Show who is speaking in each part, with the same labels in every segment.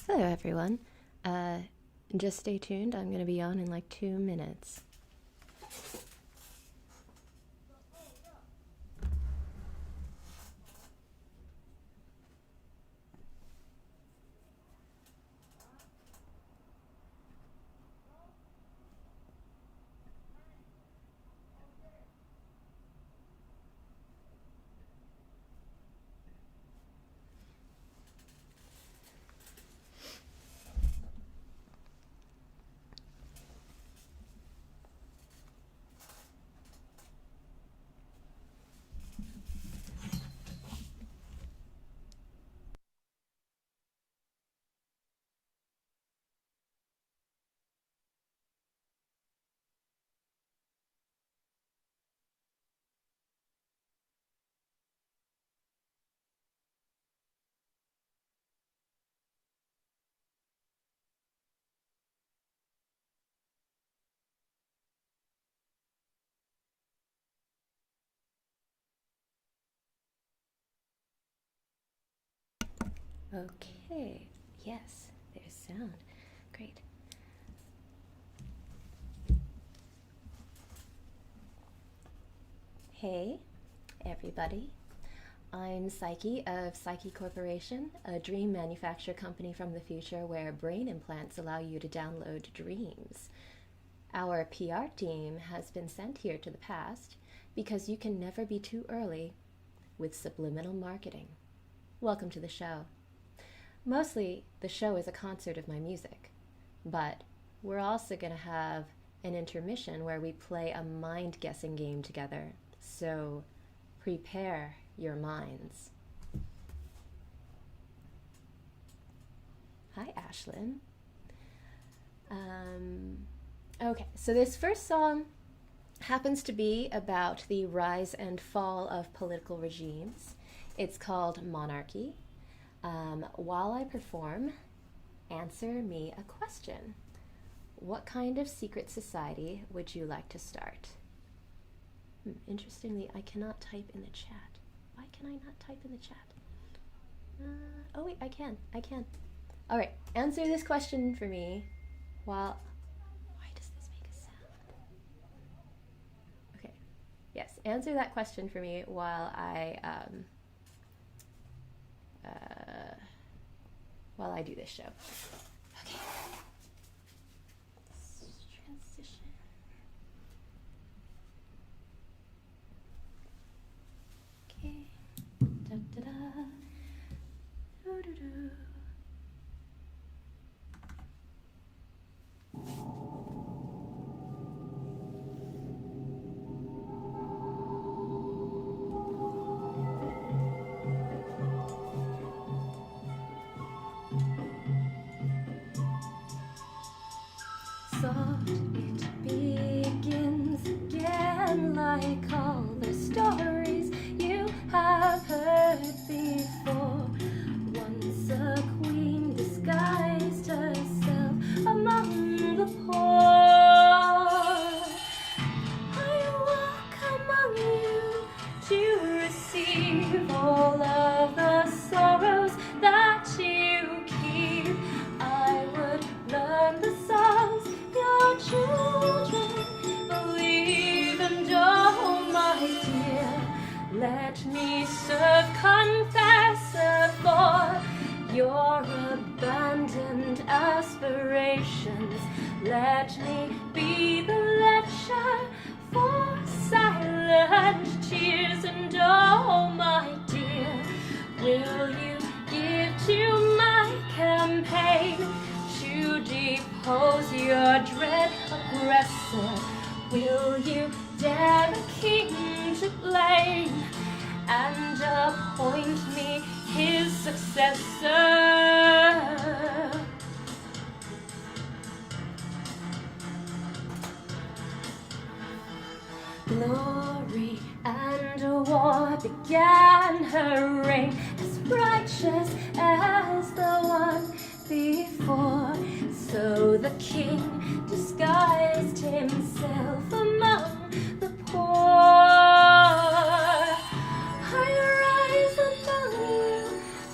Speaker 1: Hello everyone. Just stay tuned. I'm going to be on in like 2 minutes. Okay, yes, there's sound. Great. Hey, everybody. I'm Psyche of Psyche Corporation, a dream manufacture company from the future where brain implants allow you to download dreams. Our PR team has been sent here to the past because you can never be too early with subliminal marketing. Welcome to the show. Mostly, the show is a concert of my music, but we're also going to have an intermission where we play a mind-guessing game together, so prepare your minds. Hi, Ashlyn. Okay, so this first song happens to be about the rise and fall of political regimes. It's called Monarchy. While I perform, answer me a question. What kind of secret society would you like to start? Interestingly, I cannot type in the chat. Why can I not type in the chat? Oh wait, I can. All right, answer this question for me while... Why does this make a sound? Okay, yes, answer that question for me while I do this show. Okay. Transition. Okay. Da da da. Do do do. Soft it begins again, like all the stories you have heard before. Once a queen disguised herself among the poor. I walk among you to receive all of the sorrows that you keep. I would learn the songs your children believe, and oh my dear, let me serve confessor for your abandoned aspirations. Let me be the lecture for silent tears, and oh my dear, will you give to my campaign to depose your dread aggressor? Will you dare the king to blame and appoint me his successor? Glory and war began her reign, as righteous as the one before. So the king disguised himself among the poor. I rise among you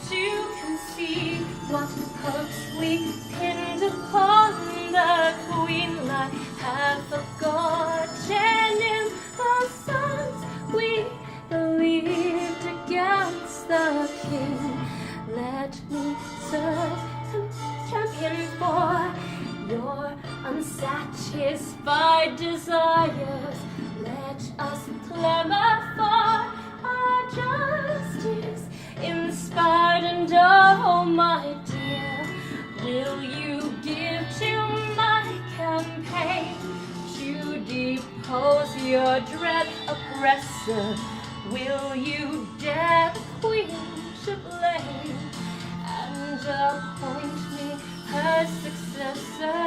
Speaker 1: to conceive what hopes we unsatisfied desires. Let us clamor for our justice, inspired and oh my dear, will you give to my campaign to depose your dread oppressor? Will you dare the queen to blame and appoint me her successor?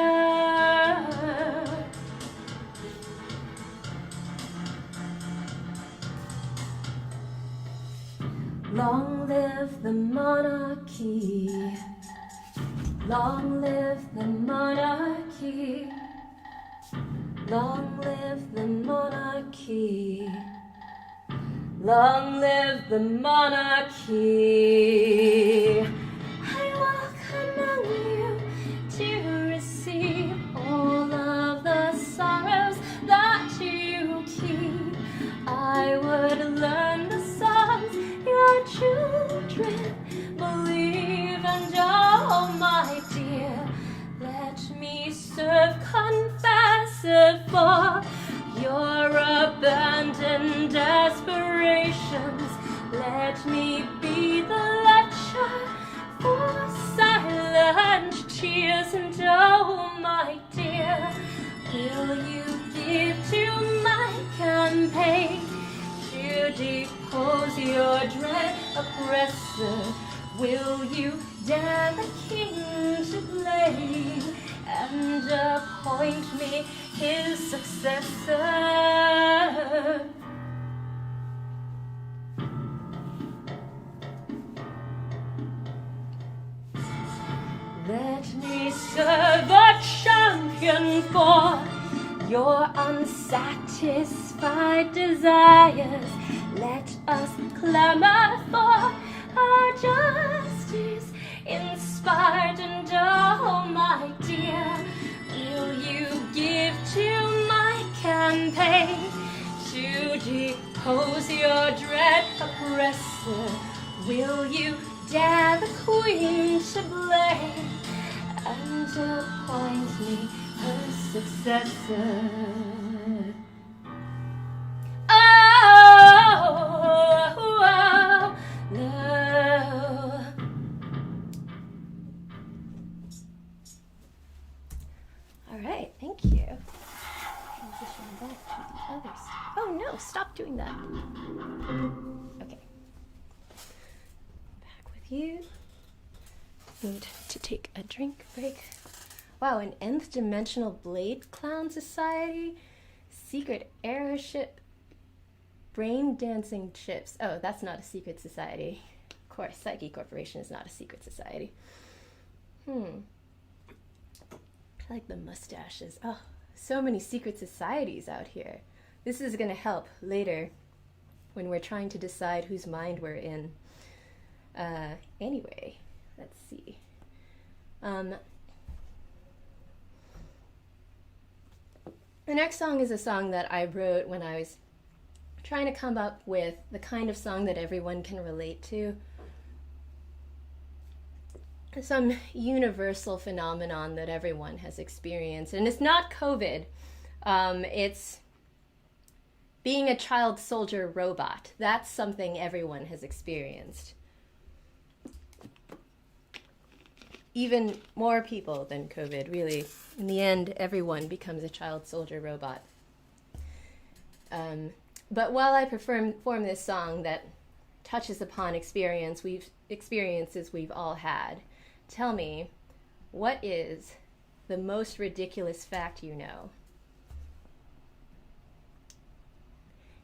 Speaker 1: Long live the monarchy, long live the monarchy, long live the monarchy, long live the monarchy. I walk among you to receive all of the sorrows that you keep. I would learn the songs your children believe, and oh my dear, let me serve confessor for your abandoned aspirations. Let me be the lecture for silent tears, and oh my dear, will you give to my campaign to depose your dread oppressor? Will you dare the king to blame and appoint me his successor? Let me serve a champion for your unsatisfied desires. Let us clamor for our justice, inspired and oh my dear, will you give to my campaign to depose your dread oppressor? Will you dare the queen to blame and appoint me her successor? No. All right, thank you. Transition back to the other side. Oh no, stop doing that. Okay. Back with you. Need to take a drink break. Wow, an nth dimensional blade clown society, secret airship, brain dancing chips. Oh, that's not a secret society. Of course, Psyche Corporation is not a secret society. I like the mustaches. Oh, so many secret societies out here. This is going to help later when we're trying to decide whose mind we're in. Anyway, let's see. The next song is a song that I wrote when I was trying to come up with the kind of song that everyone can relate to. Some universal phenomenon that everyone has experienced. And it's not COVID. It's being a child soldier robot. That's something everyone has experienced. Even more people than COVID, really. In the end, everyone becomes a child soldier robot. But while I perform this song that touches upon experiences we've all had, tell me, what is the most ridiculous fact you know?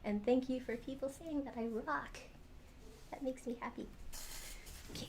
Speaker 1: And thank you for people saying that I rock. That makes me happy. Okay.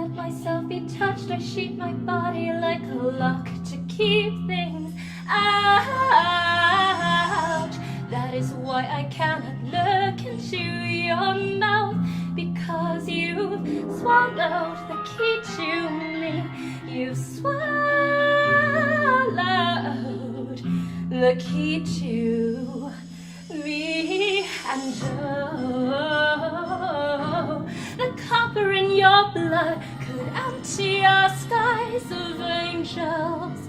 Speaker 1: let myself be touched. I sheet my body like a lock to keep things out. That is why I cannot look into your mouth, because you've swallowed the key to me. You've swallowed the key to me. And oh, the copper in your blood could empty our skies of angels.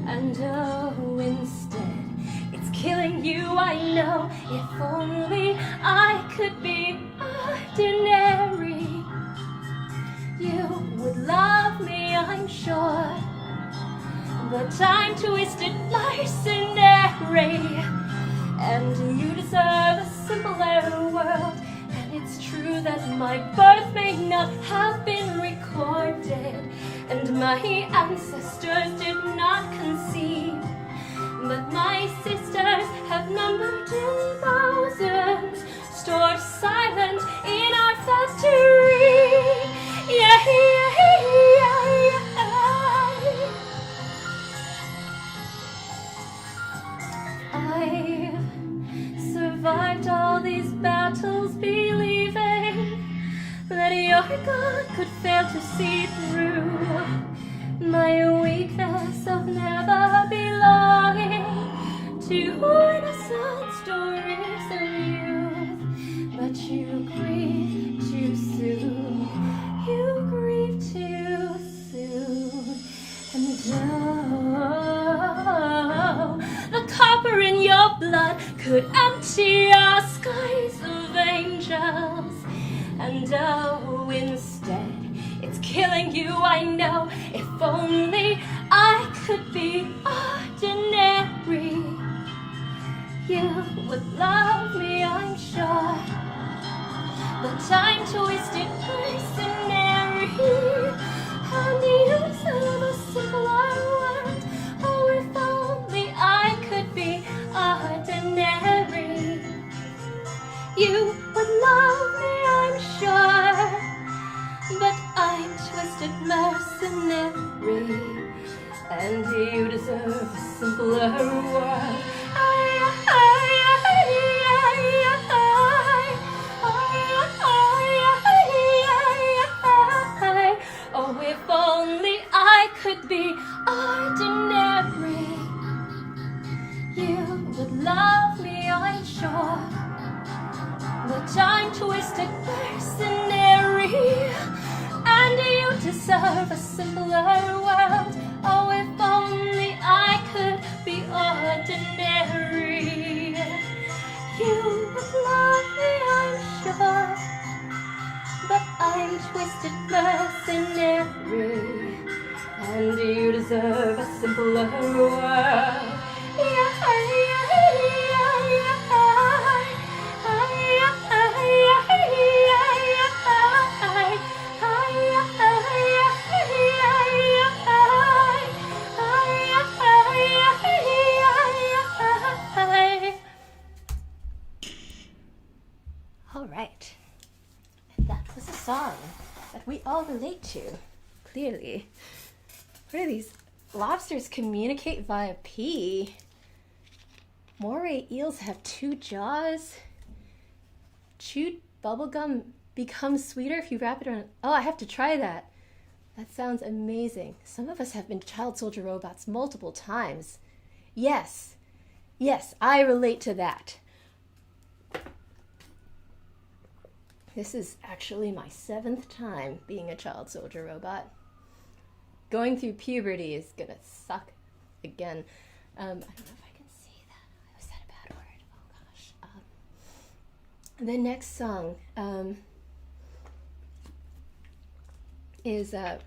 Speaker 1: And oh, instead it's killing you, I know. If only I could be ordinary, you would love me, I'm sure. But I'm twisted mercenary, and you deserve a simpler world. And it's true that my birth may not have been recorded, and my ancestors did not conceive, but my sisters have numbered in thousands, stored silent in our factory. Yeah, yeah, yeah, yeah. I've survived all these battles, believing that your God could fail to see through my weakness of never belonging to innocent stories of youth. But you grieve too soon, you grieve too soon. And oh, the copper in your blood could empty our skies of angels. And oh, instead it's killing you, I know. If only I could be ordinary, you would love me, I'm sure. But I'm twisted mercenary, and you deserve a simpler world. Oh, if only I could be ordinary, you would love me, I'm sure. But I'm twisted mercenary, and you deserve a simpler world. Oh, if only I could be ordinary, you would love me, I'm sure. But I'm twisted mercenary, and you deserve a simpler world. Oh, if only I could be ordinary, you would love me, I'm sure. But I'm twisted mercenary, and you deserve a simpler world. Yeah, yeah, yeah, yeah. All right, that was a song that we all relate to, clearly. What are these? Lobsters communicate via pee. Moray eels have two jaws. Chewed bubblegum becomes sweeter if you wrap it around. Oh, I have to try that. That sounds amazing. Some of us have been child soldier robots multiple times. Yes, I relate to that. This is actually my 7th time being a child soldier robot. Going through puberty is gonna suck again. I don't know if I can say that. Was that a bad word? Oh gosh. The next song is a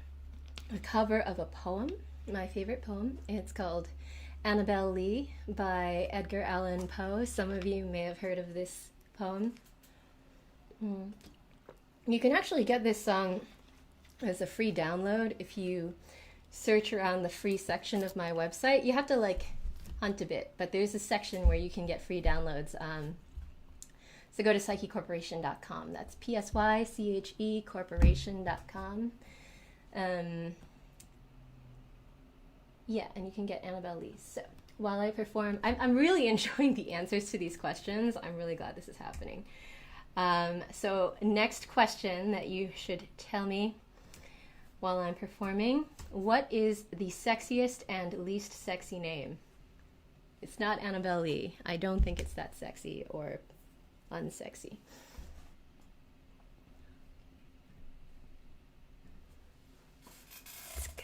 Speaker 1: cover of a poem, my favorite poem. It's called Annabel Lee by Edgar Allan Poe. Some of you may have heard of this poem. You can actually get this song as a free download if you search around the free section of my website. You have to hunt a bit, but there's a section where you can get free downloads. So go to psychecorporation.com. That's PSYCHE corporation.com. Yeah, and you can get Annabelle Lee. So while I perform, I'm really enjoying the answers to these questions. I'm really glad this is happening. So next question that you should tell me while I'm performing: what is the sexiest and least sexy name? It's not Annabelle Lee. I don't think it's that sexy or unsexy. Let's go.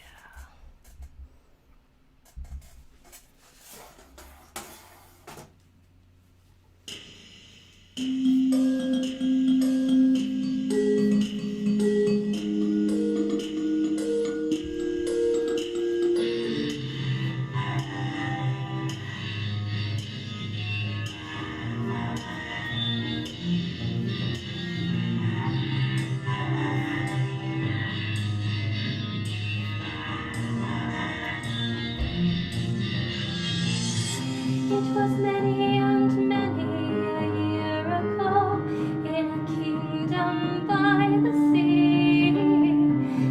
Speaker 1: It was many and many a year ago, in a kingdom by the sea,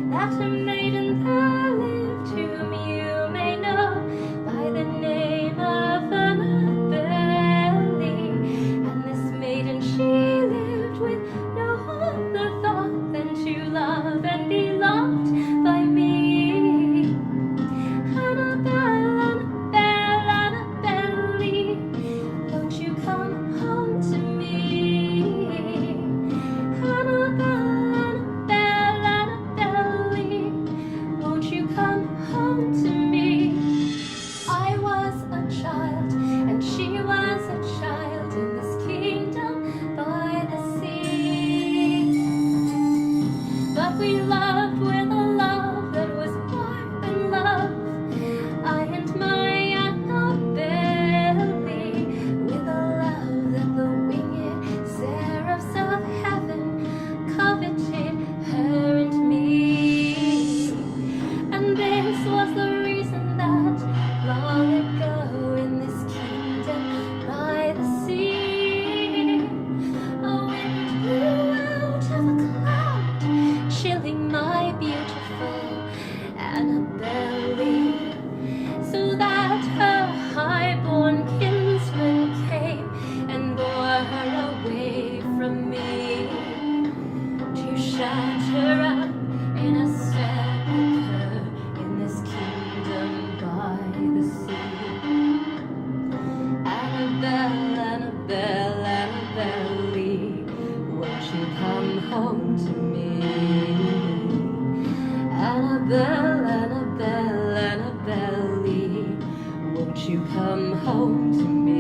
Speaker 1: that a maiden there lived whom you may know by the name of Annabelle. And this maiden, she lived with no other thought than to love and be loved by me. Annabelle, won't you come home to me? Annabelle, won't you come home to me? I was a child, and she was a child in this kingdom by the sea. But we loved with a love that was more than love. I and my Annabelle, with a love that the winged seraphs of heaven coveted her and me. And this was the reason that long ago in this kingdom by the sea, a wind blew out of a cloud, chilling my beautiful Annabelle, so that her high-born kinsman came and bore her away from me, to shatter up in a sepulchre in this kingdom by the sea. Annabelle, Annabelle, Annabelle, won't you come home to me? Annabelle, Annabelle, Annabelle, won't you come home to me?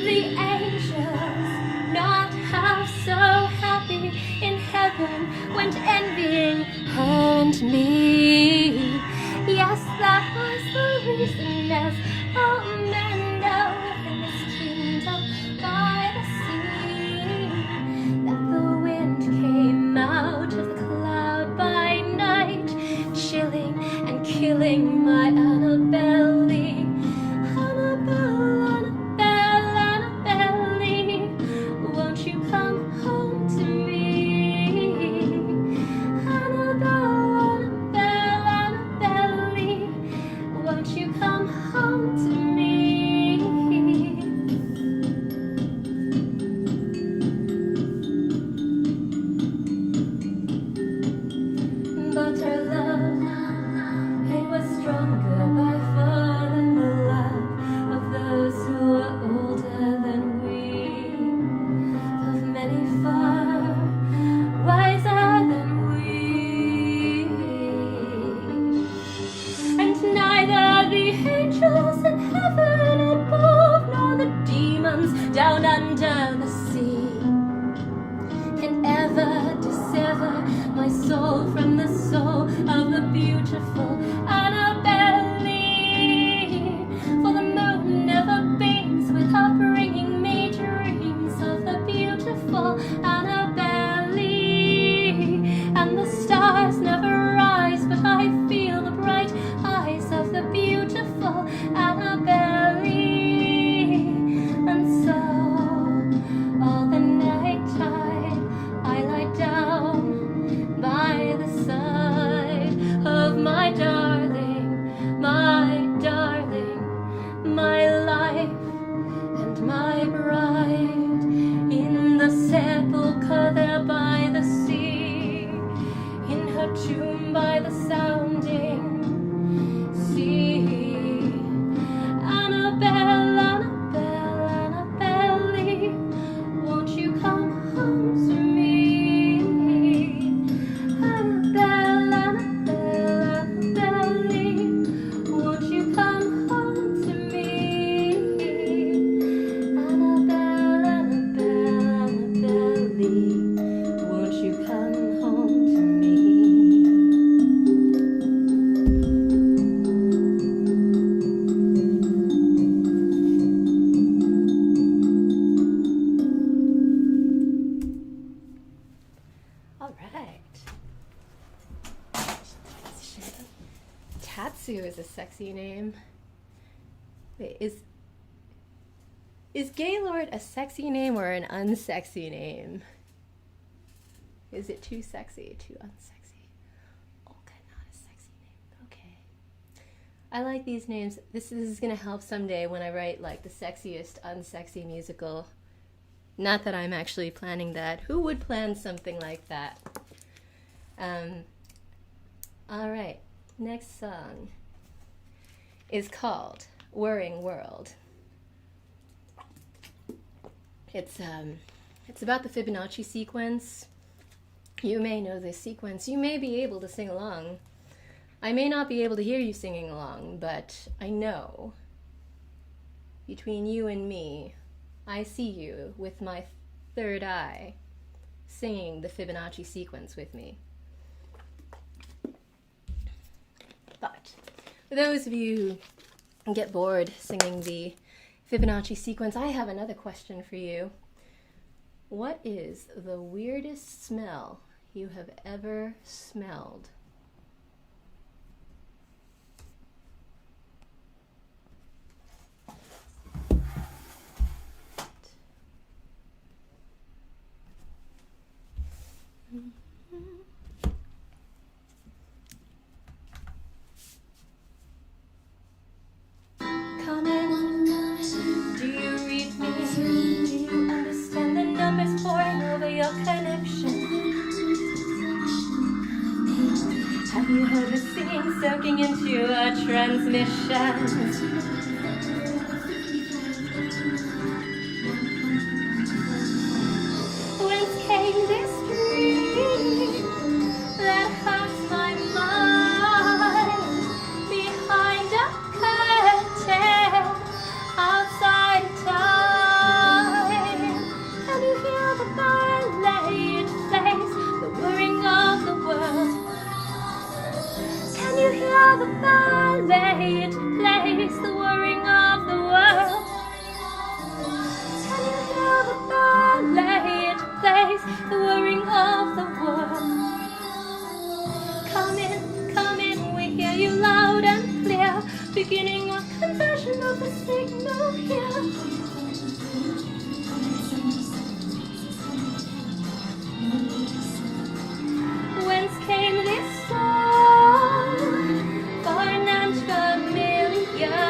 Speaker 1: The angels, not half so happy in heaven, went envying her and me. Yes, that was the reason, as all men know in this kingdom by the sea, that the wind came out of the cloud by night, chilling and killing my Annabelle. Annabelle, Annabelle, Annabelle, won't you come home to me? Annabelle, Annabelle, Annabelle, won't you come home to me? But her love, it was stronger by far than the love of those who were older than we, of many far wiser than we. And neither the angels in heaven above nor the demons down under the sea can ever dissever my soul from the soul of the beautiful Annabelle. For the moon never beams without bringing me dreams of the beautiful Annabelle. And the stars never rise, but I feel the bright eyes of the beautiful Annabelle. wife and my bride, in the sepulchre there by the sea, in her tomb by the sounding sea. Annabelle, Annabelle, Annabelle, won't you come home to me? Annabelle, Annabelle, Annabelle, won't you come home to me? Annabelle, Annabelle, Annabelle, won't you come home to me? All right. Tatsu is a sexy name. Wait, is Gaylord a sexy name or an unsexy name? Is it too sexy, too unsexy? Okay, not a sexy name. Okay. I like these names. This is gonna help someday when I write like the sexiest unsexy musical. Not that I'm actually planning that. Who would plan something like that? All right, next song is called Whirring World. It's about the Fibonacci sequence. You may know this sequence. You may be able to sing along. I may not be able to hear you singing along, but I know between you and me, I see you with my third eye singing the Fibonacci sequence with me. But for those of you who get bored singing the Fibonacci sequence, I have another question for you. What is the weirdest smell you have ever smelled? Come in, do you read me? Do you understand the numbers pouring over your connection? Have you heard the singing soaking into our transmission? Whence came this dream that haunts my mind behind a curtain outside time? Can you hear the ballet it plays, the whirring of the world? Can you hear the ballet it plays, the whirring of the world? Can you hear the ballet it plays, the whirring of the world? Come in, we hear you loud and clear, beginning a conversion of the signal here. Whence came this song, foreign and familiar?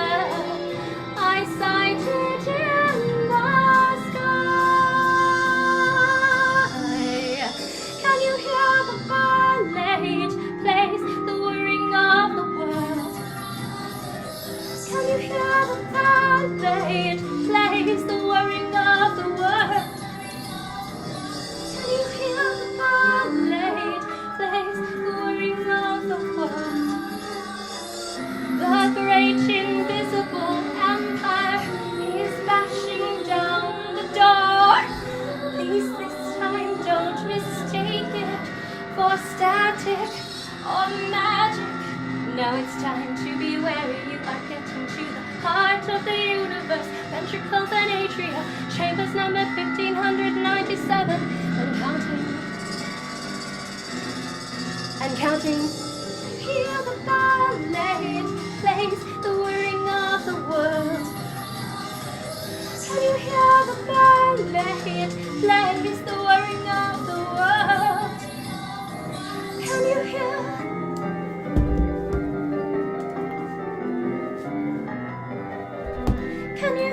Speaker 1: I sighted in the sky. Can you hear the ballet it plays, the whirring of the world? Can you hear the ballet it plays, the whirring of the world? Can you hear the ballet it plays, the whirring of the world? The great invisible empire is bashing down the door. Please this time don't mistake it for static or magic. Now it's time to be wary. You are getting to the heart of the universe. Ventricles and atria, chambers number 1597, and counting. And counting. Hear the ballet it plays, the whirring of the world. Can you hear the ballet it plays, the whirring of the world? Can you hear? Can you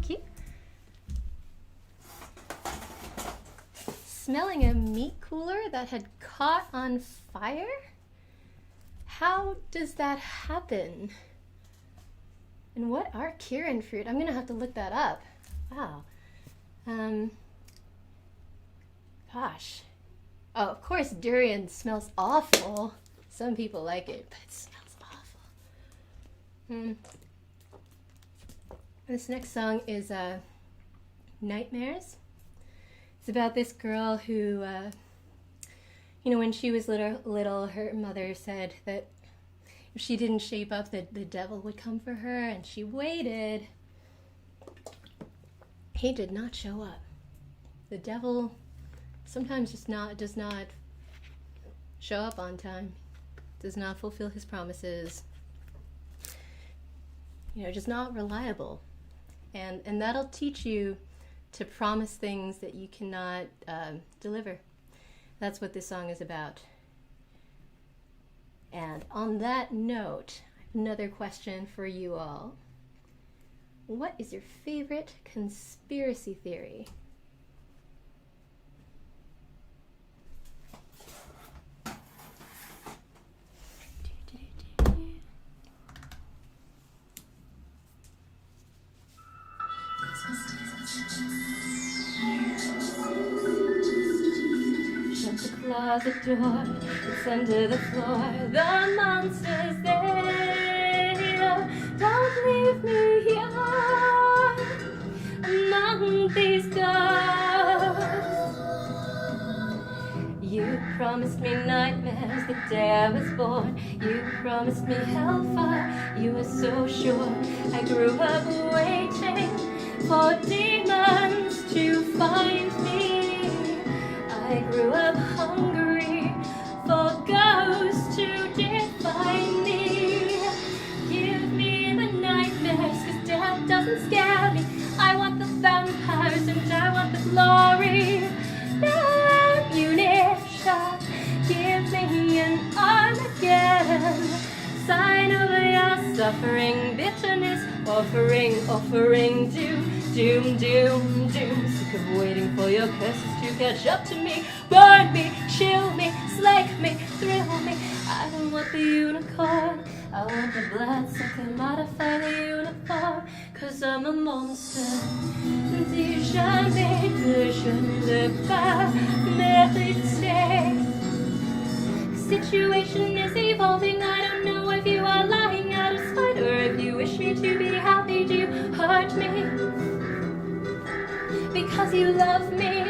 Speaker 1: Thank you. Smelling a meat cooler that had caught on fire? How does that happen? And what are Kirin fruit? I'm gonna have to look that up. Wow. Gosh. Oh, of course durian smells awful. Some people like it, but it smells awful. This next song is Nightmares. It's about this girl who, when she was little, her mother said that if she didn't shape up, the devil would come for her, and she waited. He did not show up. The devil sometimes does not show up on time, does not fulfill his promises, just not reliable. And that'll teach you to promise things that you cannot deliver. That's what this song is about. And on that note, I have another question for you all. What is your favorite conspiracy theory? Shut the closet door, it's under the floor, the monster's there. Don't leave me here among these ghosts. You promised me nightmares the day I was born. You promised me hellfire, you were so sure. I grew up waiting for demons to find me. I grew up hungry for ghosts to define me. Give me the nightmares, 'cause death doesn't scare me. I want the vampires and I want the glory. No ammunition, give me an Armageddon. Sign of your suffering, bitterness, offering doom, doom, doom, doom. Sick of waiting for your curses to catch up to me. Burn me, chill me, slake me, thrill me. I don't want the unicorn, I want the blood sucker, modify the uniform, 'cause I'm a monster. Si jamais je ne le pas mériter. Situation is evolving, I don't know if you are lying out of spite or if you wish me to be happy. Do you hurt me because you love me?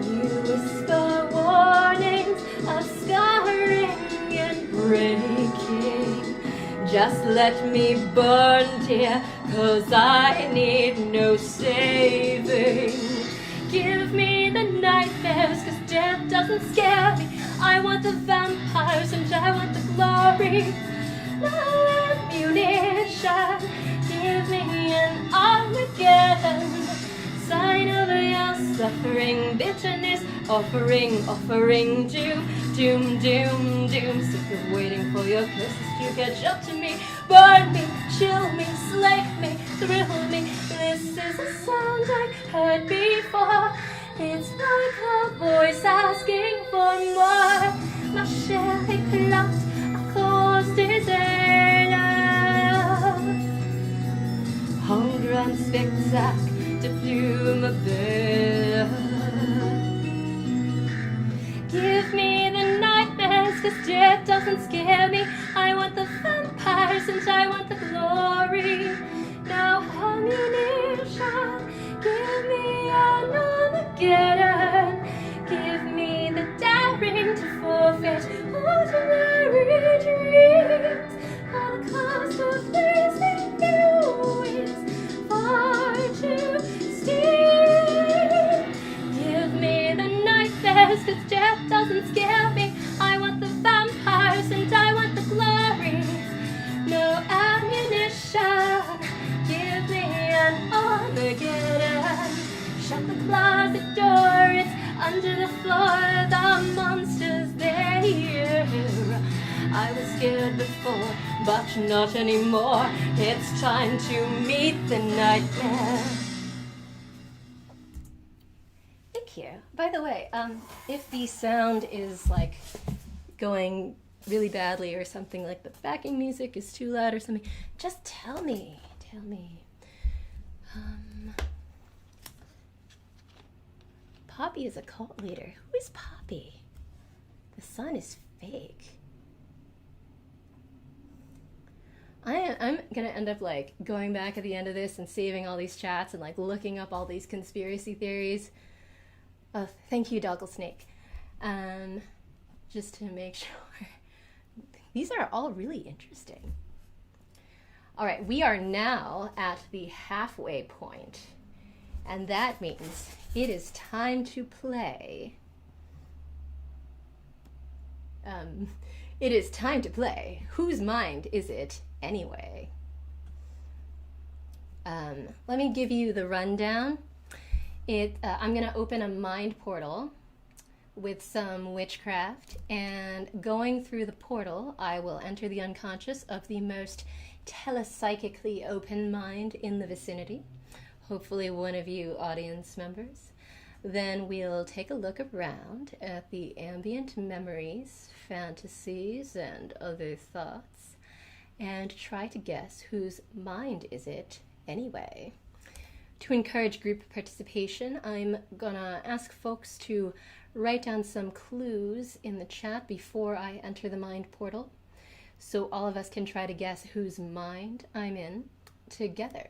Speaker 1: You whisper warnings of scarring and breaking. Just let me burn, dear, 'cause I need no saving. Give me the nightmares, 'cause death doesn't scare me. I want the vampires and I want the glory. No ammunition, give me an Armageddon. Sign of your suffering, bitterness, offering doom, doom, doom, doom. Sick of waiting for your curses to catch up to me. Burn me, chill me, slake me, thrill me. This is a sound I heard before. It's like a voice asking for more. Ma chair éclate à cause des ailes. En grand spectacle de plume belle. Give me the nightmares, 'cause death doesn't scare me. I want the vampires and I want the glory. No ammunition, give me an Armageddon. Give me the daring to forfeit ordinary dreams. For the cost of pleasing you is far too steep. Give me the nightmares, 'cause death doesn't scare me. I want the vampires and I want the glory. No ammunition, but not anymore. It's time to meet the nightmare. Thank you. By the way, if the sound is like going really badly or something, like the backing music is too loud or something, just tell me. Poppy is a cult leader. Who is Poppy? The sun is fake. I'm gonna end up like going back at the end of this and saving all these chats and like looking up all these conspiracy theories. Thank you, Doggle Snake. Just to make sure. These are all really interesting. All right, we are now at the halfway point, and that means it is time to play. It is time to play. Whose mind is it anyway? Let me give you the rundown. I'm going to open a mind portal with some witchcraft, and going through the portal, I will enter the unconscious of the most telepsychically open mind in the vicinity, hopefully one of you audience members. Then we'll take a look around at the ambient memories, fantasies, and other thoughts, and try to guess whose mind is it anyway. To encourage group participation, I'm gonna ask folks to write down some clues in the chat before I enter the mind portal, so all of us can try to guess whose mind I'm in together.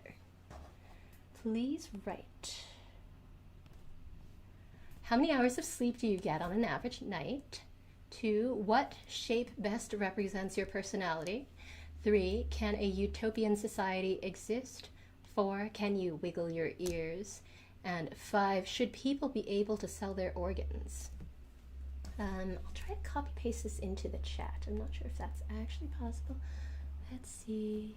Speaker 1: Please write. How many hours of sleep do you get on an average night? 2, what shape best represents your personality? 3, can a utopian society exist? 4, can you wiggle your ears? And 5, should people be able to sell their organs? I'll try to copy paste this into the chat. I'm not sure if that's actually possible. Let's see.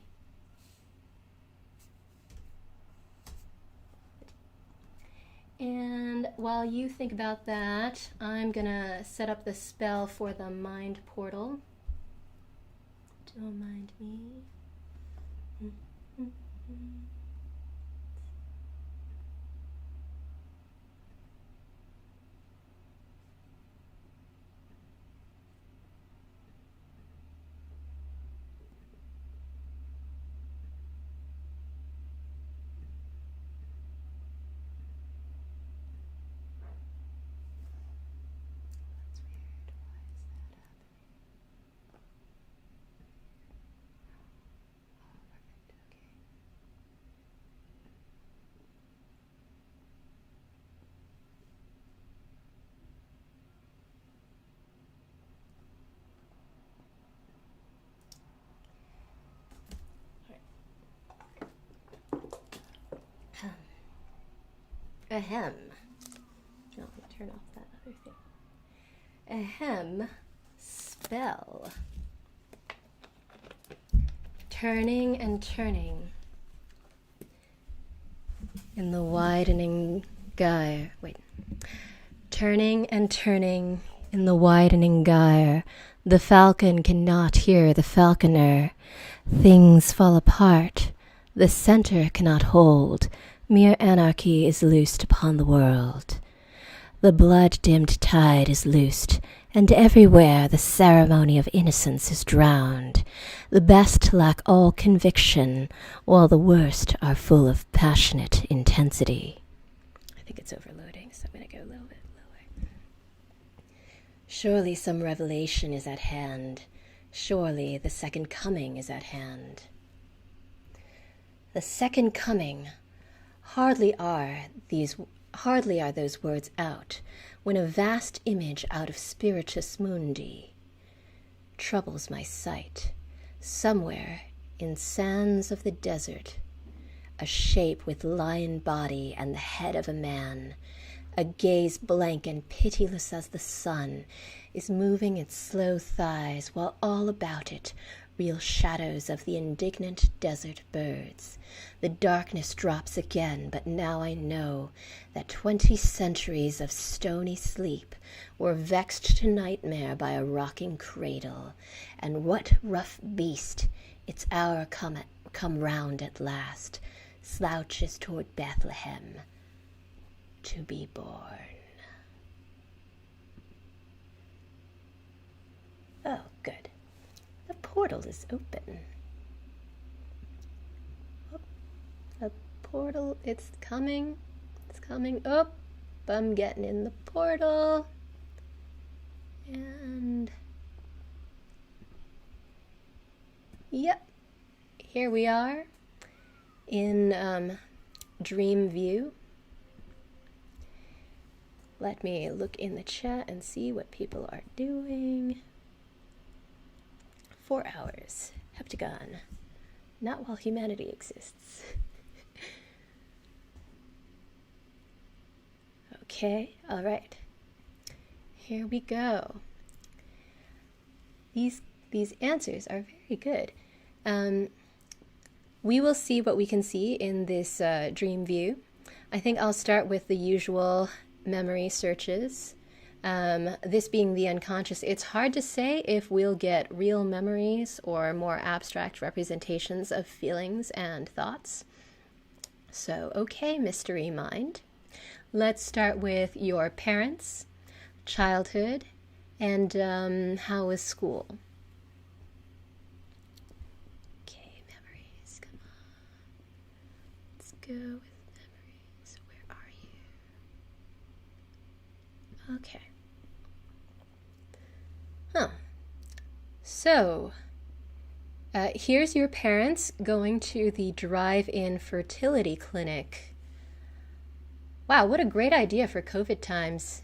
Speaker 1: And while you think about that, I'm gonna set up the spell for the mind portal. Don't mind me. Ahem. No, let me turn off that other thing. Ahem. Spell. Turning and turning in the widening gyre. Wait. Turning and turning in the widening gyre. The falcon cannot hear the falconer. Things fall apart. The center cannot hold. Mere anarchy is loosed upon the world. The blood-dimmed tide is loosed, and everywhere the ceremony of innocence is drowned. The best lack all conviction, while the worst are full of passionate intensity. I think it's overloading, so I'm going to go a little bit lower. Surely some revelation is at hand. Surely the second coming is at hand. The second coming. Hardly are those words out, when a vast image out of Spiritus Mundi troubles my sight. Somewhere in sands of the desert, a shape with lion body and the head of a man, a gaze blank and pitiless as the sun, is moving its slow thighs, while all about it real shadows of the indignant desert birds. The darkness drops again, but now I know that 20 centuries of stony sleep were vexed to nightmare by a rocking cradle. And what rough beast, its hour come round at last, slouches toward Bethlehem to be born. Oh, good. The portal is open. Oh, the portal, it's coming. It's coming. Oh, I'm getting in the portal. And yep, here we are in dream view. Let me look in the chat and see what people are doing. 4 hours. Heptagon. Not while humanity exists. Okay, all right. Here we go. These answers are very good. We will see what we can see in this dream view. I think I'll start with the usual memory searches. This being the unconscious, it's hard to say if we'll get real memories or more abstract representations of feelings and thoughts. So, okay, mystery mind. Let's start with your parents, childhood, and how was school? Okay, memories, come on. Let's go with memories. Where are you? Okay. So, here's your parents going to the drive-in fertility clinic. Wow, what a great idea for COVID times.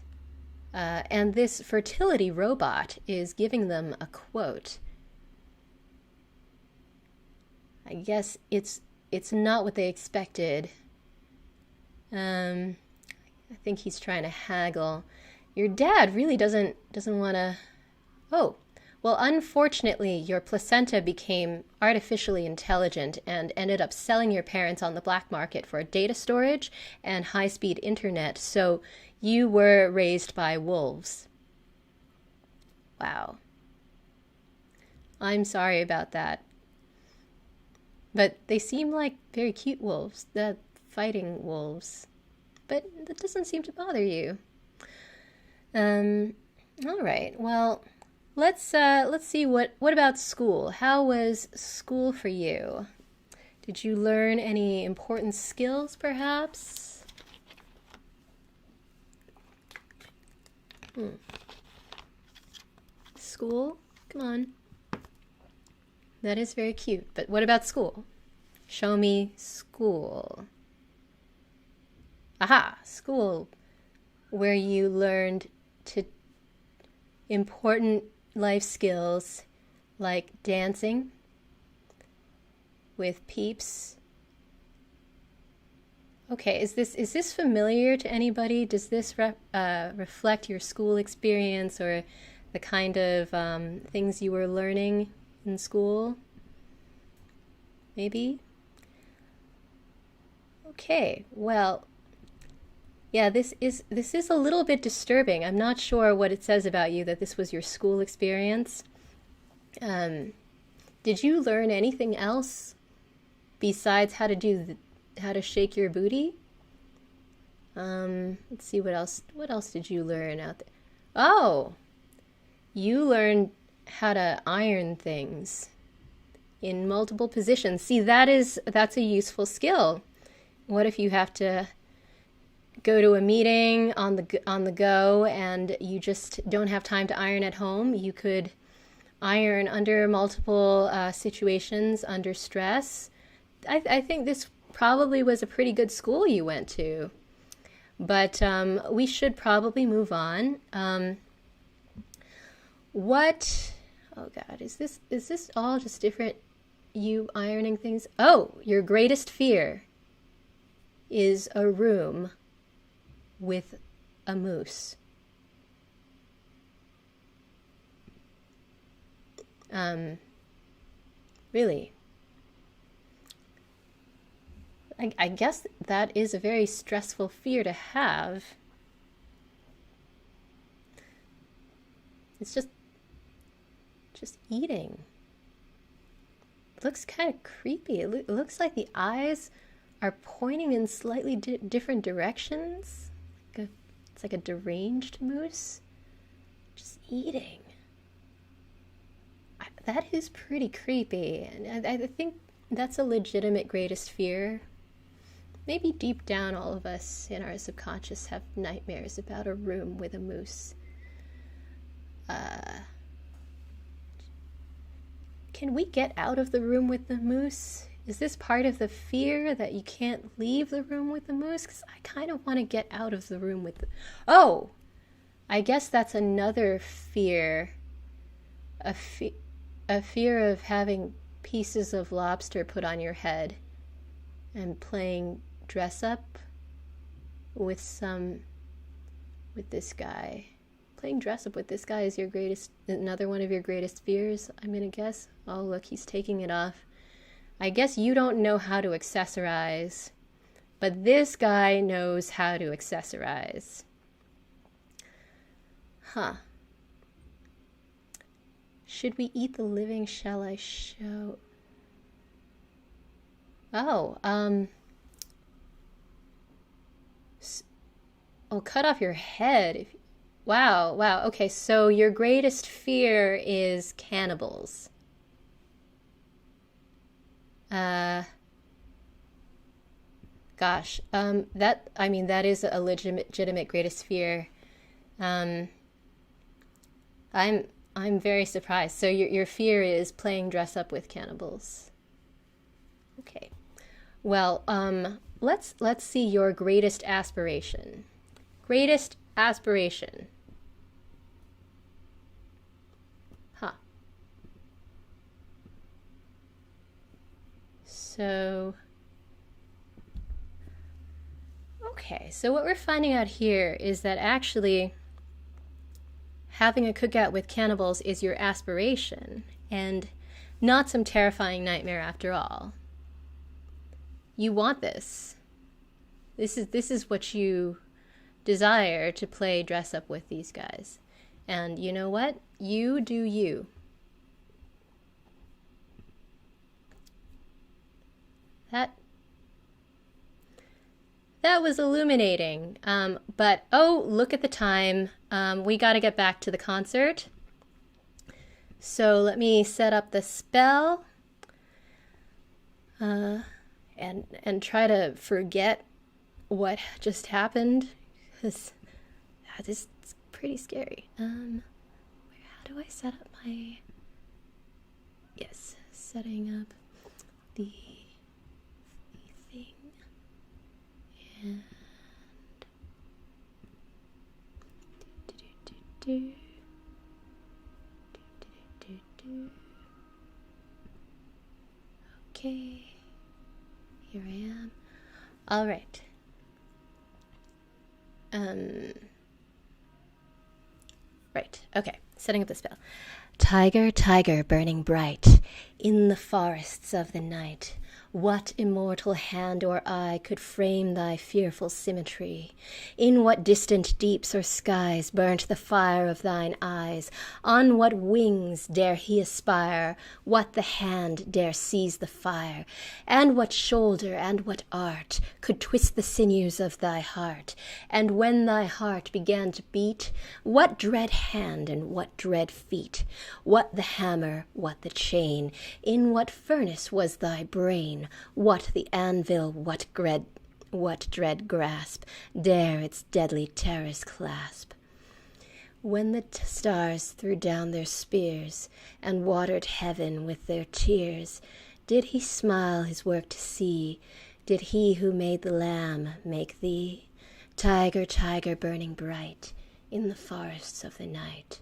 Speaker 1: And this fertility robot is giving them a quote. I guess it's not what they expected. I think he's trying to haggle. Your dad really doesn't want to... Oh, well, unfortunately, your placenta became artificially intelligent and ended up selling your parents on the black market for data storage and high-speed internet, so you were raised by wolves. Wow. I'm sorry about that. But they seem like very cute wolves, the fighting wolves. But that doesn't seem to bother you. All right, well... Let's see what about school? How was school for you? Did you learn any important skills, perhaps? School? Come on. That is very cute. But what about school? Show me school. Aha, school, where you learned to important life skills like dancing with peeps. Okay, is this familiar to anybody? Does this reflect your school experience or the kind of things you were learning in school? Maybe? Okay, well, yeah, this is a little bit disturbing. I'm not sure what it says about you that this was your school experience. Did you learn anything else besides how to shake your booty? Let's see what else. What else did you learn out there? Oh, you learned how to iron things in multiple positions. See, that's a useful skill. What if you have to go to a meeting on the go and you just don't have time to iron at home? You could iron under multiple situations under stress. I think this probably was a pretty good school you went to, but we should probably move on. Oh God, is this all just different you ironing things? Oh, your greatest fear is a room with a moose.
Speaker 2: really. I guess that is a very stressful fear to have. It's just eating. It looks kind of creepy. It looks like the eyes are pointing in slightly different directions. It's like a deranged moose. Just eating. That is pretty creepy. And I think that's a legitimate greatest fear. Maybe deep down, all of us in our subconscious have nightmares about a room with a moose. Can we get out of the room with the moose? Is this part of the fear that you can't leave the room with the moose? Because I kind of want to get out of the room with the... Oh! I guess that's another fear. A fear of having pieces of lobster put on your head and playing dress up with this guy. Playing dress up with this guy is another one of your greatest fears, I'm gonna guess. Oh, look, he's taking it off. I guess you don't know how to accessorize, but this guy knows how to accessorize. Huh. Should we eat the living? Shall I show? Oh, cut off your head. Wow. Okay, so your greatest fear is cannibals. Gosh, that is a legitimate greatest fear. I'm very surprised. So your fear is playing dress up with cannibals. Okay. Well, let's see your greatest aspiration. Greatest aspiration. Huh. So, okay, so what we're finding out here is that actually having a cookout with cannibals is your aspiration and not some terrifying nightmare after all. You want this. This is what you desire, to play dress up with these guys. And you know what? You do you. That was illuminating. But oh, look at the time. We got to get back to the concert. So let me set up the spell. And try to forget what just happened, because that is pretty scary. How do I set up my... Yes, setting up the thing. And... Okay. Here I am. All right. Right. Okay. Setting up the spell. Tiger, tiger, burning bright in the forests of the night, what immortal hand or eye could frame thy fearful symmetry? In what distant deeps or skies burnt the fire of thine eyes? On what wings dare he aspire? What the hand dare seize the fire? And what shoulder and what art could twist the sinews of thy heart? And when thy heart began to beat, what dread hand and what dread feet? What the hammer, what the chain? In what furnace was thy brain? What the anvil, what dread grasp dare its deadly terrors clasp? When the stars threw down their spears and watered heaven with their tears, did he smile his work to see? Did he who made the lamb make thee? Tiger, tiger, burning bright in the forests of the night,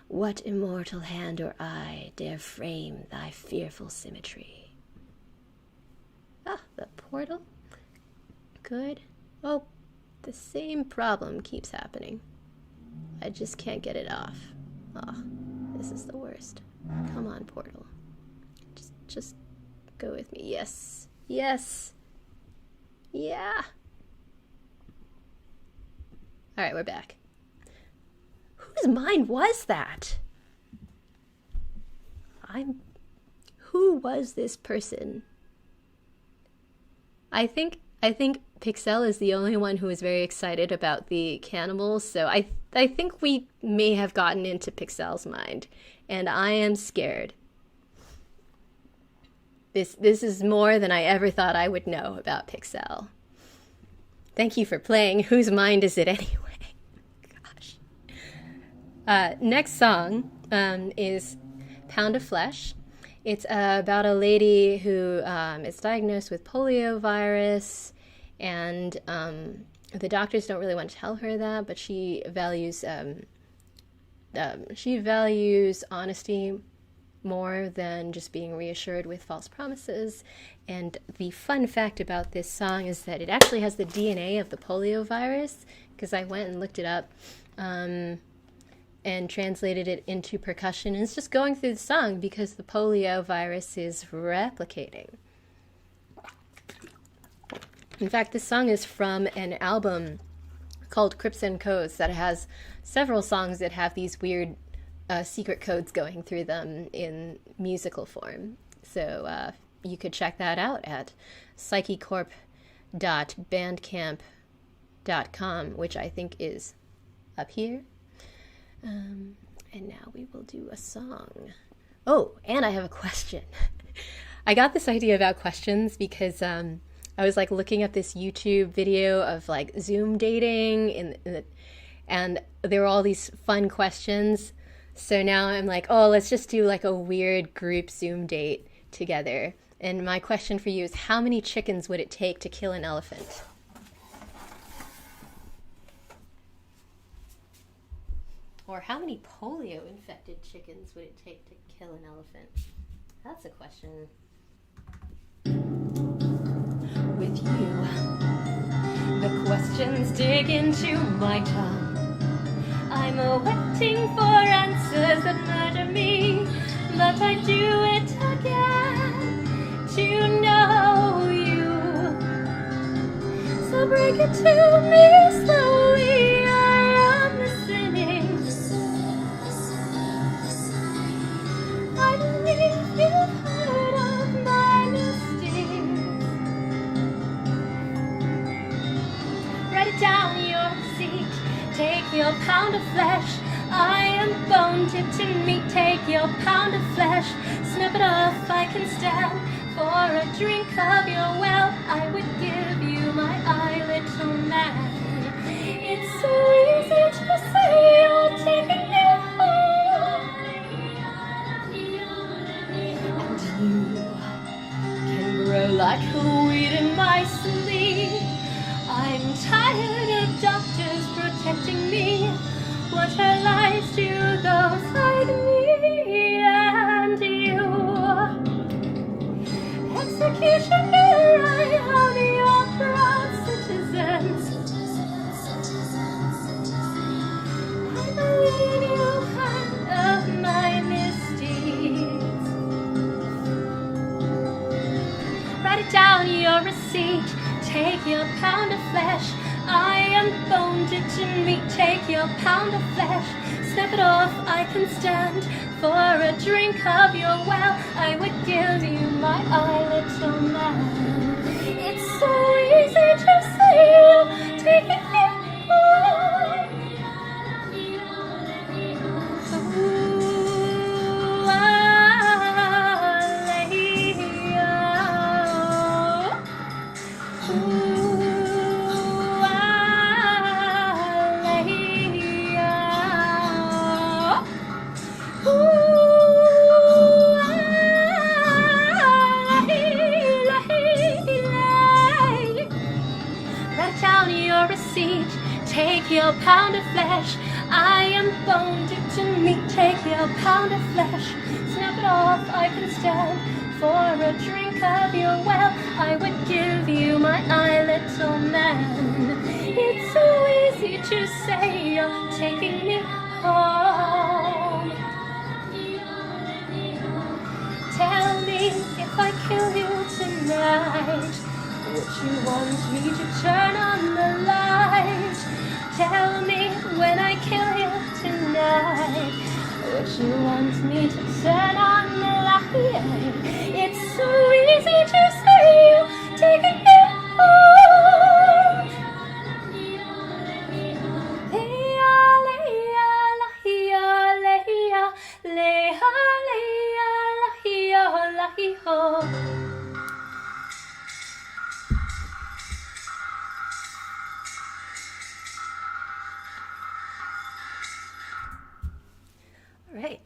Speaker 2: what immortal hand or eye dare frame thy fearful symmetry? Ah, the portal. Good. Oh, the same problem keeps happening. I just can't get it off. Oh, this is the worst. Come on, portal. Just go with me. Yes. Yes. Yeah. All right, we're back. Whose mind was that? Who was this person? I think Pixel is the only one who is very excited about the cannibals, so I think we may have gotten into Pixel's mind, and I am scared. This is more than I ever thought I would know about Pixel. Thank you for playing. Whose mind is it anyway? Gosh. Next song is Pound of Flesh. It's about a lady who is diagnosed with poliovirus, and the doctors don't really want to tell her that, but she values honesty more than just being reassured with false promises. And the fun fact about this song is that it actually has the DNA of the poliovirus, because I went and looked it up and translated it into percussion. And it's just going through the song because the poliovirus is replicating. In fact, this song is from an album called Crips and Codes that has several songs that have these weird secret codes going through them in musical form. So you could check that out at psychecorp.bandcamp.com, which I think is up here. And now we will do a song. Oh, and I have a question. I got this idea about questions because I was like looking up this YouTube video of like Zoom dating, and there were all these fun questions. So now I'm like, oh, let's just do like a weird group Zoom date together. And my question for you is, how many chickens would it take to kill an elephant? Or how many polio-infected chickens would it take to kill an elephant? That's a question. With you, the questions dig into my tongue. I'm waiting for answers that murder me, but I do it again to know you. So break it to me slowly, I am listening. I believe you've heard of my mistakes. Write it down, your seat. Take your pound of flesh. I am bone dipped in meat. Take your pound of flesh. Snap it off, I can stand. For a drink of your well, I would give you my eye, little man. It's so easy to say you're taking me home. And you can grow like a weed in my sleep. I'm tired of doctors protecting me. What are lies to those like me and you? Executioner, I am your proud citizen. I believe you've heard of my misdeeds. Write it down, your receipt. Take your pound of flesh. I am bone dipped in meat. Take your pound of flesh. Snap it off, I can stand. For a drink of your well, I would give you my eye, little man. It's so easy to say you're taking me home. Ooh, Write down your receipt. Take your pound of flesh. I am bone dipped in meat. Take your pound of flesh. Snap it off, I can stand. For a drink of your well, I would give you my eye, little man. It's so easy to say you're taking me home. Tell me if if I kill you tonight? Would you want me to turn on the light? Tell me when I kill you tonight. Would you want me to turn on the light? It's so easy to say you taking me home. Leia, Leia, Leia, Leia, Leia, Leia, Leia, Leia. Right.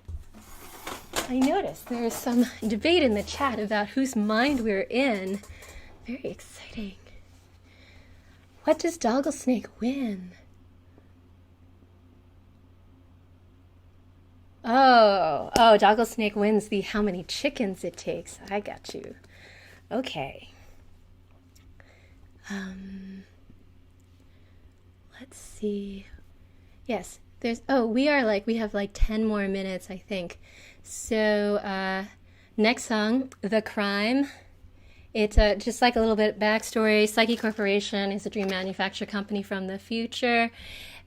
Speaker 2: I noticed there's some debate in the chat about whose mind we're in. Very exciting. What does Doggle Snake win? Oh, Doggle Snake wins the how many chickens it takes. I got you. Okay. Let's see. Yes. We have like 10 more minutes, I think. So, next song, The Crime. It's just like a little bit backstory. Psyche Corporation is a dream manufacture company from the future.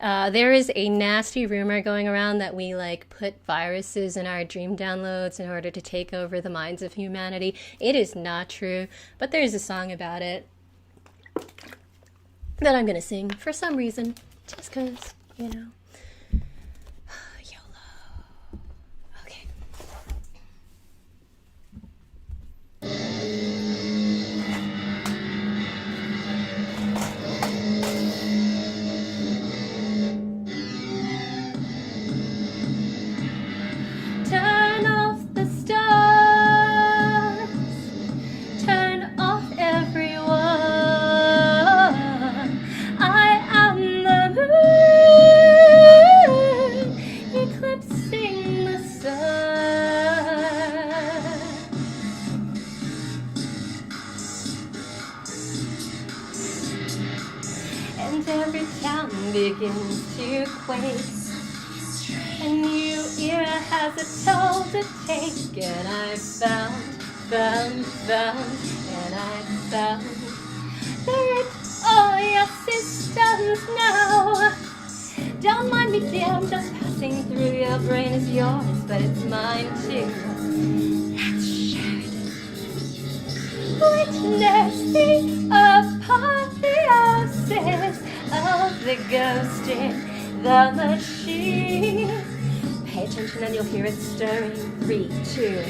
Speaker 2: There is a nasty rumor going around that we like put viruses in our dream downloads in order to take over the minds of humanity. It is not true, but there's a song about it that I'm going to sing for some reason, just because, you know. Turn off the stars, turn off everyone. I am the moon, eclipsing the sun. And every town begins to quake. A new era has a toll to take, and I found, and I found that all your systems now. Don't mind me, dear, I'm just passing through. Your brain is yours, but it's mine too. Let's share it. Witness the apotheosis of the ghost in the machine. Pay attention and you'll hear it stirring. 3, 2.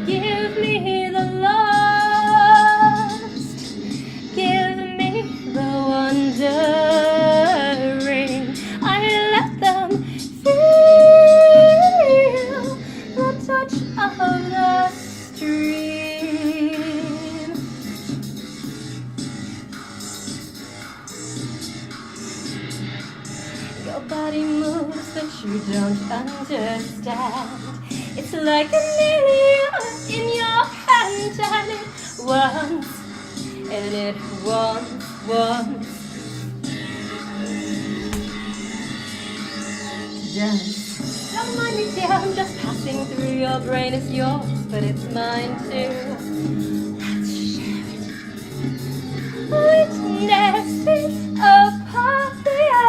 Speaker 2: Give me the lost. Give me the wondering. I let them feel the touch of the stream. Your body moves but you don't understand. It's like an alien in your hand, and it wants, and it wants to dance. Don't mind me, dear, I'm just passing through. Your brain is yours, but it's mine too. Let's share it. Witness the apotheosis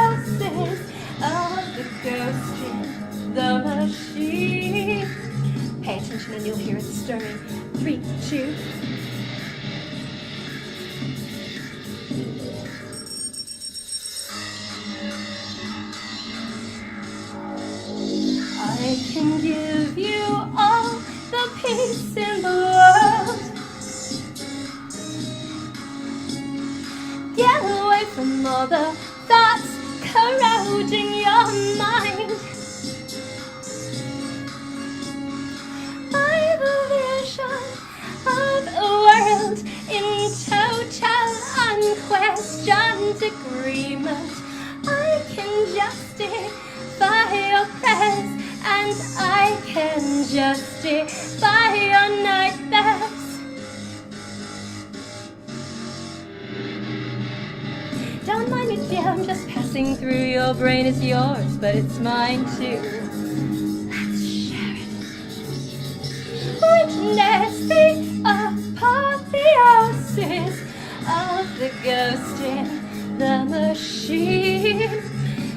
Speaker 2: of the ghost in the machine. Pay attention and you'll hear it stirring. 3, 2. I can give you all the peace in the world. Get away from all the thoughts corroding your mind. I've a vision of a world in total unquestioned agreement. I can justify your prayers, and I can justify your nightmares. coursing through your brain is yours, but it's mine too. Let's share it. Witness the apotheosis of the ghost in the machine.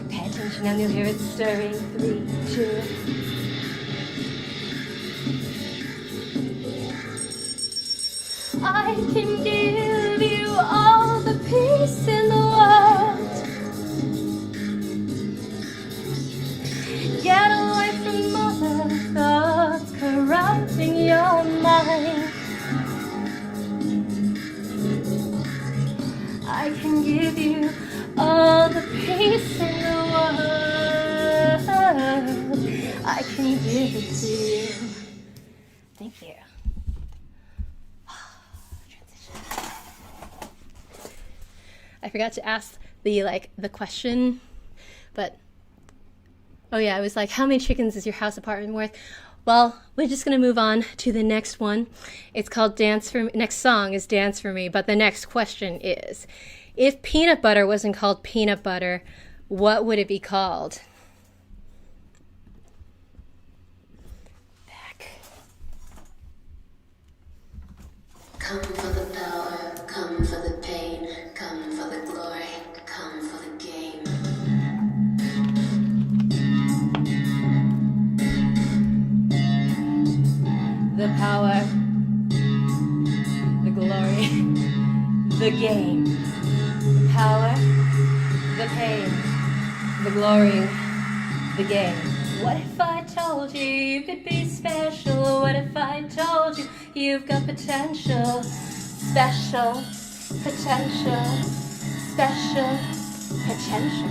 Speaker 2: Pay attention and you'll hear it stirring. 3, 2. I can give you all the peace in the world. Get away from all the thoughts corrupting your mind. I can give you all the peace in the world. I can give it to you. Thank you. I forgot to ask the question, but oh yeah, I was like, how many chickens is your house apartment worth? Well, we're just gonna move on to the next one. It's called Dance for Me. Next song is Dance for Me, but the next question is, if peanut butter wasn't called peanut butter, what would it be called? Back.
Speaker 1: Come for the power, come for the pain, come for the glory, come for the game.
Speaker 2: The power, the glory, the game. The power, the pain, the glory, the game. What if I told you you could be special? What if I told you you've got potential? Special, potential, special, potential.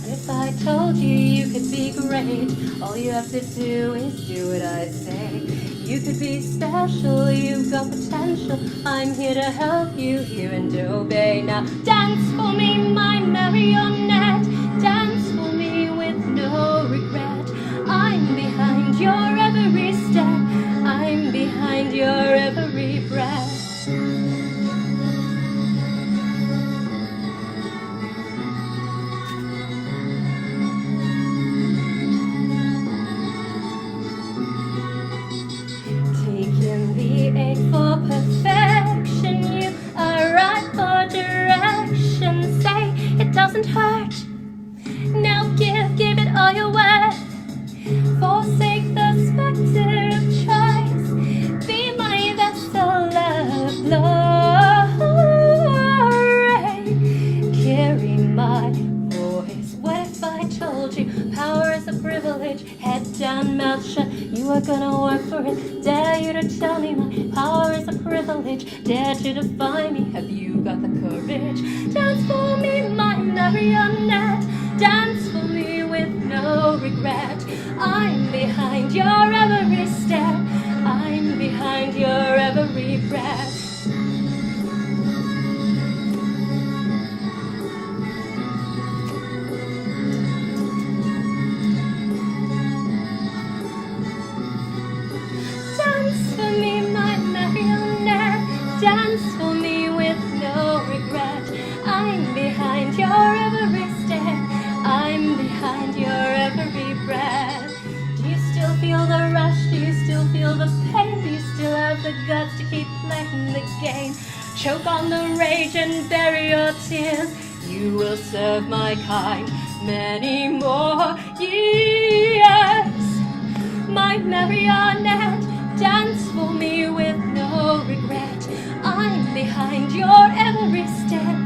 Speaker 2: What if I told you you could be great? All you have to do is do what I say. You could be special, you've got potential. I'm here to help you, hear and obey. Now dance for me, my marionette. Dance for me with no regret. I'm behind your every step. I'm behind your every breath. Taking the aid for perfection, you are right for direction. Say it doesn't hurt. Now give it all you're worth. Forsake the specter of choice. Be my vessel of glory. Carry my voice. What if I told you power is a privilege? Head down, mouth shut. You are gonna work for it. Dare you to tell me my power is a privilege. Dare to define me. Have you got the courage? Dance for me, my marionette. Dance for me with no regret. I'm behind your every step. I'm behind your every breath. Dance for me, my marionette. Dance for me with no regret. I'm behind your every step. I'm behind your every breath. Do you still feel the rush? Do you still feel the pain? Do you still have the guts to keep playing the game? Choke on the rage and bury your tears. You will serve my kind many more years. My marionette, dance for me with no regret. I'm behind your every step.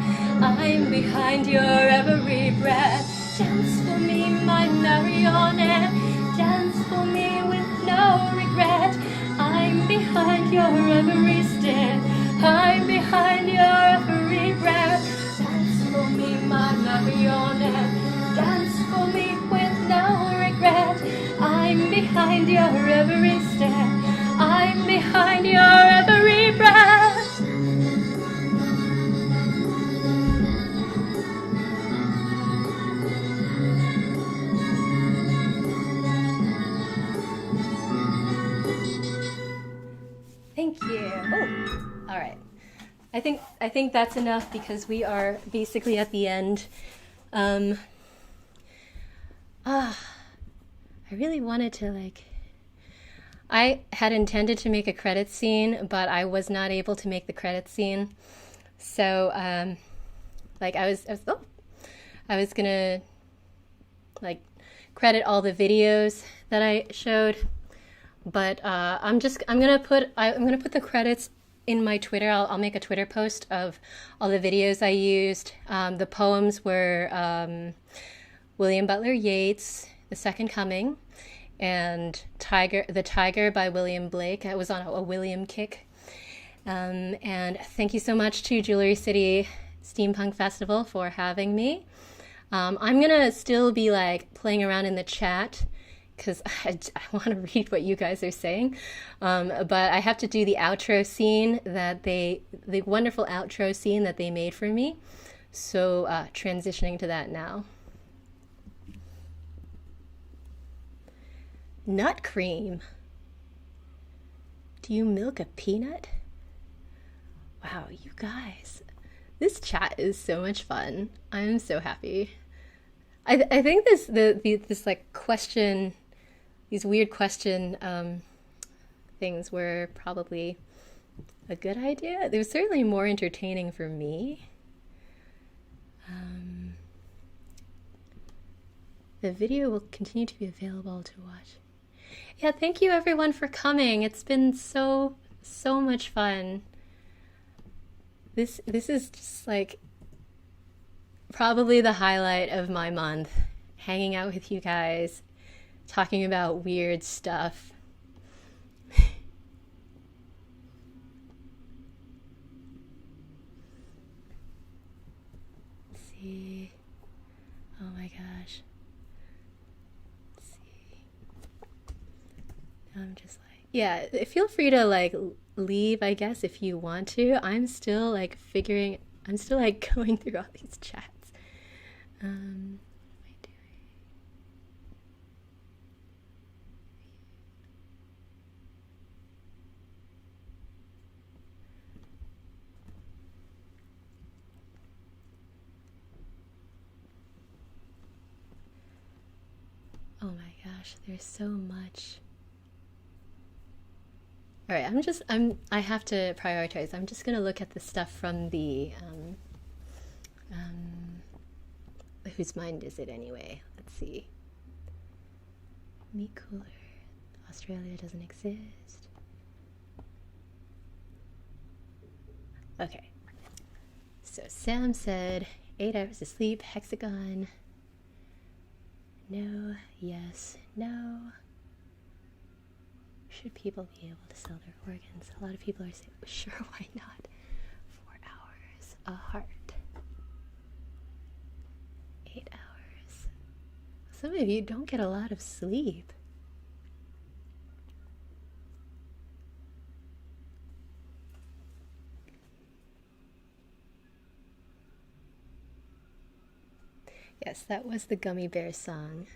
Speaker 2: I'm behind your every breath. Dance for me, my marionette. Dance for me with no regret. I'm behind your every step. I'm behind your every breath. Dance for me, my marionette. Dance for me with no regret. I'm behind your every step. I'm behind your every breath. Thank you. Oh, all right. I think that's enough because we are basically at the end. I really wanted to like. I had intended to make a credit scene, but I was not able to make the credit scene. So, like I was gonna like credit all the videos that I showed, but I'm gonna put the credits in my Twitter. I'll make a Twitter post of all the videos I used. The poems were William Butler Yeats, The Second Coming, and The Tiger by William Blake. I was on a William kick. And thank you so much to Jewelry City Steampunk Festival for having me. I'm gonna still be like playing around in the chat because I want to read what you guys are saying. But I have to do the outro scene the wonderful outro scene that they made for me. So transitioning to that now. Nut cream. Do you milk a peanut? Wow, you guys. This chat is so much fun. I'm so happy. I think this like question, these weird question things were probably a good idea. They were certainly more entertaining for me. The video will continue to be available to watch. Yeah, thank you everyone for coming. It's been so much fun. This is just like probably the highlight of my month. Hanging out with you guys, talking about weird stuff. Let's see. Oh my gosh. Let's see. I'm just like, yeah, feel free to like leave, I guess, if you want to. I'm still like going through all these chats. What am I doing? Oh my gosh, there's so much. All right, I have to prioritize. I'm just gonna look at the stuff from the whose mind is it anyway? Let's see. Meat cooler. Australia doesn't exist. Okay. So Sam said 8 hours of sleep, hexagon. No, yes, no. Should people be able to sell their organs? A lot of people are saying, sure, why not? 4 hours, a heart. 8 hours. Some of you don't get a lot of sleep. Yes, that was the Gummy Bear song.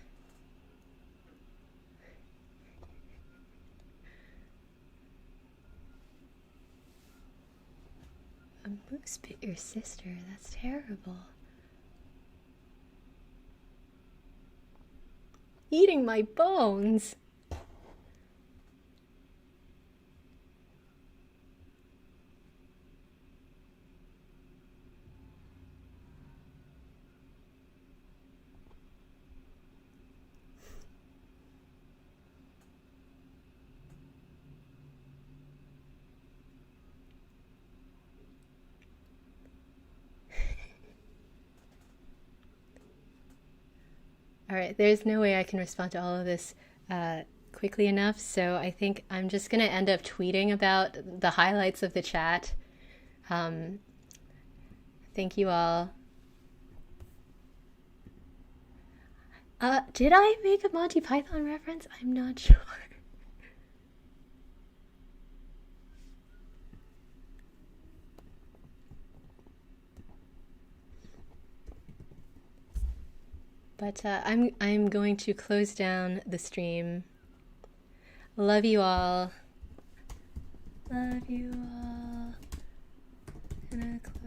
Speaker 2: A moose bit your sister. That's terrible. Eating my bones. All right, there's no way I can respond to all of this quickly enough, so I think I'm just going to end up tweeting about the highlights of the chat. Thank you all. Did I make a Monty Python reference? I'm not sure. But I'm going to close down the stream. Love you all. Love you all. Gonna close.